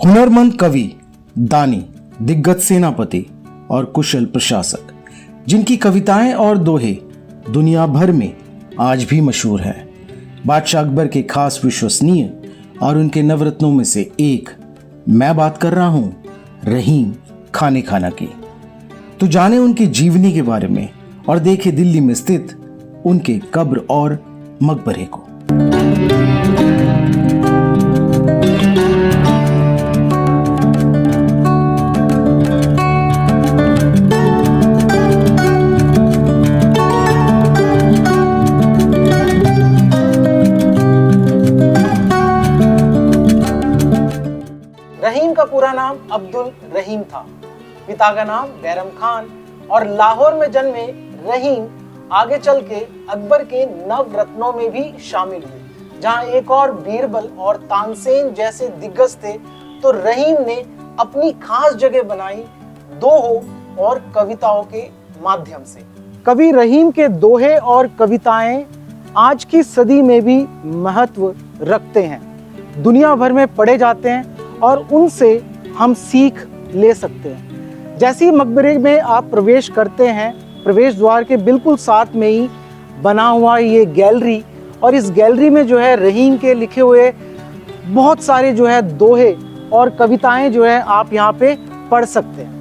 हुनरमंद कवि, दानी, दिग्गज सेनापति और कुशल प्रशासक, जिनकी कविताएं और दोहे दुनिया भर में आज भी मशहूर हैं। बादशाह अकबर के खास विश्वसनीय और उनके नवरत्नों में से एक मैं बात कर रहा हूं रहीम खाने खाना की। तो जाने उनकी जीवनी के बारे में और देखे दिल्ली में स्थित उनके कब्र और मकबरे को। रहीम का पूरा नाम अब्दुल रहीम था। पिता का नाम बैरम खान और लाहौर में जन्मे रहीम आगे चल के अकबर के नवरत्नों में भी शामिल हुए। जहां एक और बीरबल और तानसेन जैसे दिग्गज थे, तो रहीम ने अपनी खास जगह बनाई दोहों और कविताओं के माध्यम से। कवि रहीम के दोहे और कविताएं आज की सदी में भी महत्व रखते हैं, दुनिया भर में पढ़े जाते हैं और उनसे हम सीख ले सकते हैं। जैसे ही मकबरे में आप प्रवेश करते हैं, प्रवेश द्वार के बिल्कुल साथ में ही बना हुआ ये गैलरी, और इस गैलरी में जो है रहीम के लिखे हुए बहुत सारे जो है दोहे और कविताएं जो है आप यहाँ पे पढ़ सकते हैं।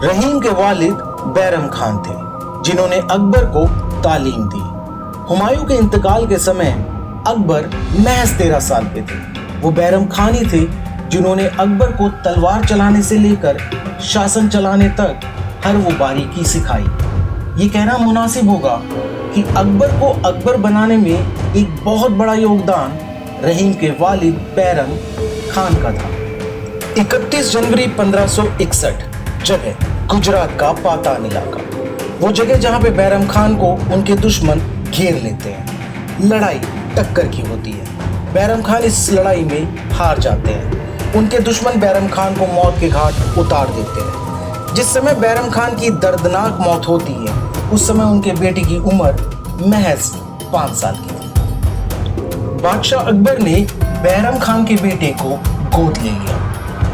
रहीम के वालिद बैरम खान थे, जिन्होंने अकबर को तालीम दी। हुमायूं के इंतकाल के समय अकबर महज 13 साल के थे। वो बैरम खान ही थे जिन्होंने अकबर को तलवार चलाने से लेकर शासन चलाने तक हर वो बारीकी सिखाई। ये कहना मुनासिब होगा कि अकबर को अकबर बनाने में एक बहुत बड़ा योगदान रहीम के वालिद बैरम खान का था। 31 जनवरी 1561 जगह गुजरात का पातान इलाका, वो जगह जहां पे बैरम खान को उनके दुश्मन घेर लेते हैं। लड़ाई टक्कर की होती है। बैरम खान इस लड़ाई में हार जाते हैं। उनके दुश्मन बैरम खान को मौत के घाट उतार देते हैं। जिस समय बैरम खान की दर्दनाक मौत होती है, उस समय उनके बेटे की उम्र महज 5 साल की थी। बादशाह अकबर ने बैरम खान के बेटे को गोद ले लिया,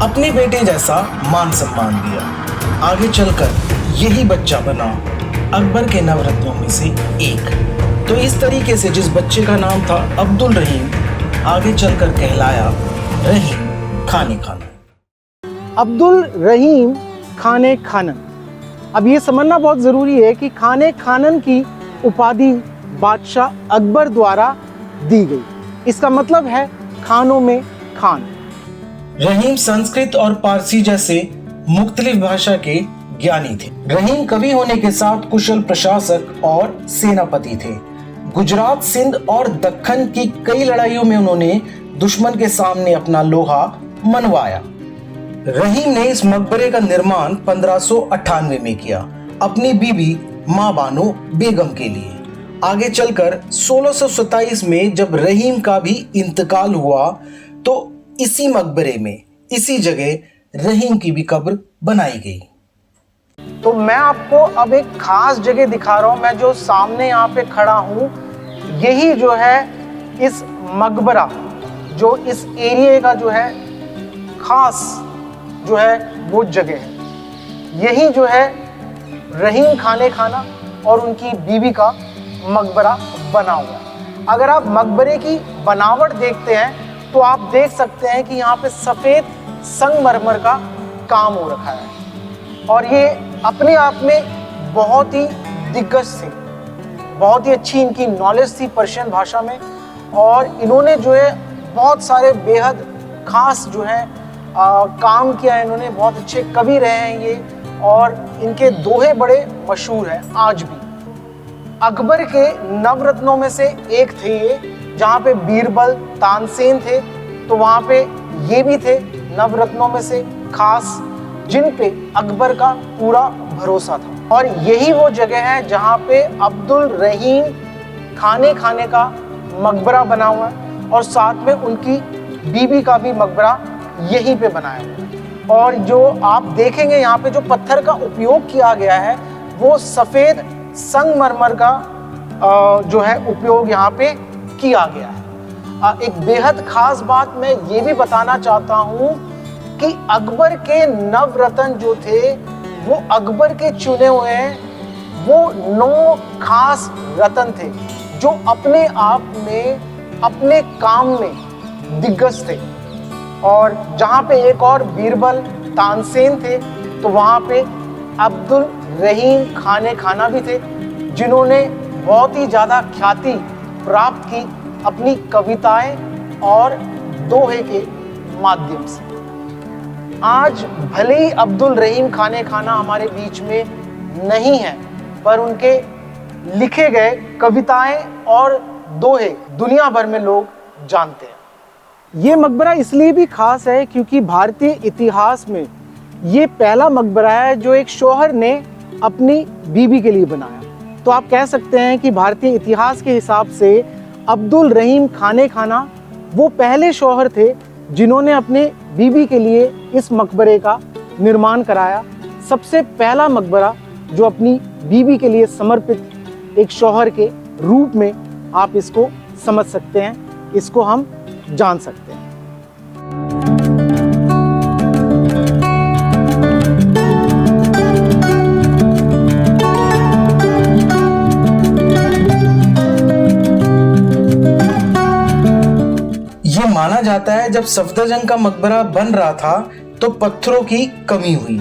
अपने बेटे जैसा मान सम्मान दिया। आगे चलकर यही बच्चा बना अकबर के नवरत्नों में से एक। तो इस तरीके से जिस बच्चे का नाम था अब्दुल रहीम, आगे चलकर कहलाया रहीम खाने खाना। अब्दुल रहीम खाने खानन। अब ये समझना बहुत जरूरी है कि खाने खानन की उपाधि बादशाह अकबर द्वारा दी गई। इसका मतलब है खानों में खान। रहीम संस्कृत और पारसी जैसे मुख्तलिफ भाषा के ज्ञानी थे। रहीम कवि होने के साथ कुशल प्रशासक और सेनापति थे। गुजरात, सिंध और दक्कन की कई लड़ाइयों में उन्होंने दुश्मन के सामने अपना लोहा मनवाया। रहीम ने इस मकबरे का निर्माण 1598 में किया, अपनी बीबी मां बानो बेगम के लिए। आगे चलकर 1627 में जब रहीम का भी इंतकाल हुआ, तो इसी मकबरे में, इसी जगह रहीम की भी कब्र बनाई गई। तो मैं आपको अब एक खास जगह दिखा रहा हूं। मैं जो सामने यहाँ पे खड़ा हूं, यही जो है इस मकबरा, जो इस एरिया का जो है खास जो है वो जगह है। यही जो है रहीम खाने खाना और उनकी बीवी का मकबरा बना हुआ है। अगर आप मकबरे की बनावट देखते हैं, तो आप देख सकते हैं कि यहाँ पे सफ़ेद संगमरमर का काम हो रखा है, और ये अपने आप में बहुत ही दिग्गज थे। बहुत ही अच्छी इनकी नॉलेज थी पर्शियन भाषा में, और इन्होंने जो है बहुत सारे बेहद खास जो है काम किया है। इन्होंने बहुत अच्छे कवि रहे हैं ये, और इनके दोहे बड़े मशहूर हैं आज भी। अकबर के नवरत्नों में से एक थे ये, जहाँ पे बीरबल, तानसेन थे, तो वहाँ पे ये भी थे नवरत्नों में से खास, जिन पे अकबर का पूरा भरोसा था। और यही वो जगह है जहाँ पे अब्दुल रहीम खाने खाने का मकबरा बना हुआ है, और साथ में उनकी बीबी का भी मकबरा यहीं पे बनाया हुआ है। और जो आप देखेंगे यहाँ पे जो पत्थर का उपयोग किया गया है, वो सफ़ेद संगमरमर का जो है उपयोग यहाँ पे किया गया है। एक बेहद खास बात मैं ये भी बताना चाहता हूँ कि अकबर के नवरत्न जो थे वो अकबर के चुने हुए हैं, वो 9 खास रत्न थे जो अपने आप में अपने काम में दिग्गज थे। और जहाँ पे एक और बीरबल तानसेन थे तो वहाँ पे अब्दुल रहीम खाने खाना भी थे, जिन्होंने बहुत ही ज़्यादा ख्याति प्राप्त की अपनी कविताएं और दोहे के माध्यम से। आज भले ही अब्दुल रहीम खाने खाना हमारे बीच में नहीं है, पर उनके लिखे गए कविताएं और दोहे दुनिया भर में लोग जानते हैं। ये मकबरा इसलिए भी खास है क्योंकि भारतीय इतिहास में ये पहला मकबरा है जो एक शौहर ने अपनी बीबी के लिए बनाया। तो आप कह सकते हैं कि भारतीय इतिहास के हिसाब से अब्दुल रहीम खाने खाना वो पहले शौहर थे जिन्होंने अपने बीबी के लिए इस मकबरे का निर्माण कराया। सबसे पहला मकबरा जो अपनी बीबी के लिए समर्पित एक शौहर के रूप में आप इसको समझ सकते हैं, इसको हम जान सकते हैं। यह माना जाता है जब सफदरजंग का मकबरा बन रहा था तो पत्थरों की कमी हुई,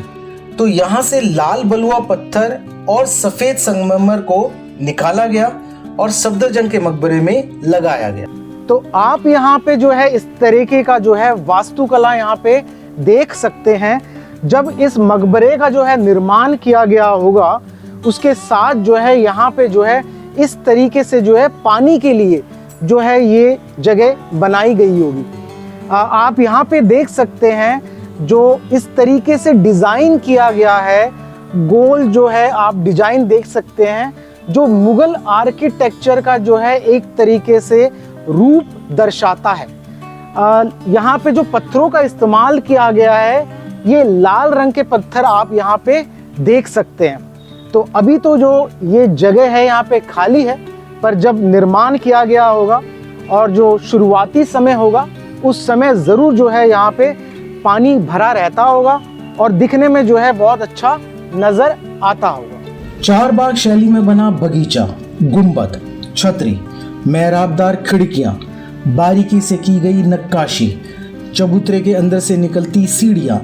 तो यहाँ से लाल बलुआ पत्थर और सफेद संगमरमर को निकाला गया और सफदरजंग के मकबरे में लगाया गया। तो आप यहाँ पे जो है इस तरीके का जो है वास्तुकला यहाँ पे देख सकते हैं। जब इस मकबरे का जो है निर्माण किया गया होगा उसके साथ जो है यहाँ पे जो है इस तरीके से जो है पानी के लिए जो है ये जगह बनाई गई होगी। आप यहाँ पे देख सकते हैं जो इस तरीके से डिज़ाइन किया गया है, गोल जो है आप डिजाइन देख सकते हैं, जो मुगल आर्किटेक्चर का जो है एक तरीके से रूप दर्शाता है। यहाँ पे जो पत्थरों का इस्तेमाल किया गया है ये लाल रंग के पत्थर आप यहाँ पे देख सकते हैं। तो अभी तो जो ये जगह है यहाँ पे खाली है, पर जब निर्माण किया गया होगा और जो शुरुआती समय होगा उस समय ज़रूर जो है यहाँ पे पानी भरा रहता होगा और दिखने में जो है बहुत अच्छा नज़र आता होगा। चारबाग शैली में बना बगीचा, गुंबद, छतरी, मेहराबदार खिड़कियां, बारीकी से की गई नक्काशी, चबूतरे के अंदर से निकलती सीढ़ियां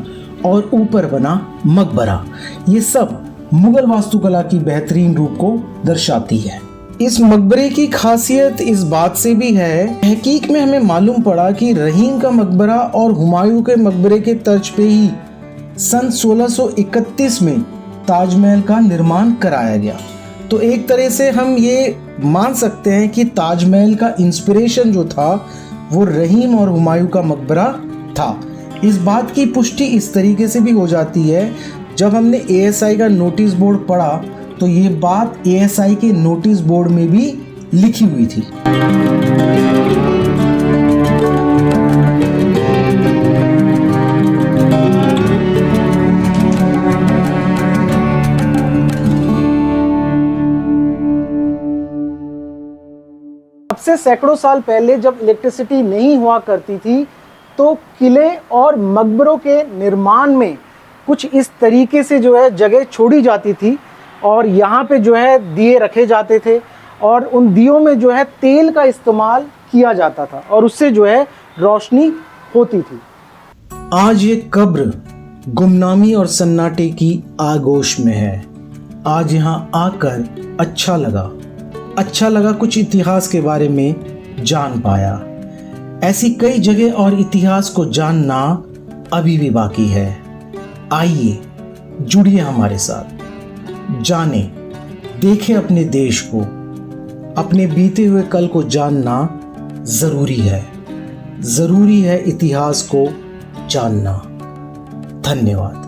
और ऊपर बना मकबरा, ये सब मुगल वास्तुकला की बेहतरीन रूप को दर्शाती है। इस मकबरे की खासियत इस बात से भी है, तहकीक में हमें मालूम पड़ा कि रहीम का मकबरा और हुमायूं के मकबरे के तर्ज पे ही सन 1631 में ताजमहल का निर्माण कराया गया। तो एक तरह से हम ये मान सकते हैं कि ताजमहल का इंस्पिरेशन जो था वो रहीम और हुमायूं का मकबरा था। इस बात की पुष्टि इस तरीके से भी हो जाती है, जब हमने ASI का नोटिस बोर्ड पढ़ा तो ये बात ASI के नोटिस बोर्ड में भी लिखी हुई थी। अब से सैकड़ों साल पहले जब इलेक्ट्रिसिटी नहीं हुआ करती थी तो किले और मकबरों के निर्माण में कुछ इस तरीके से जो है जगह छोड़ी जाती थी और यहाँ पे जो है दिए रखे जाते थे और उन दियों में जो है तेल का इस्तेमाल किया जाता था और उससे जो है रोशनी होती थी। आज ये कब्र गुमनामी और सन्नाटे की आगोश में है। आज यहाँ आकर अच्छा लगा, कुछ इतिहास के बारे में जान पाया। ऐसी कई जगह और इतिहास को जानना अभी भी बाकी है। आइए जुड़िए हमारे साथ, जाने देखें अपने देश को, अपने बीते हुए कल को जानना जरूरी है इतिहास को जानना। धन्यवाद।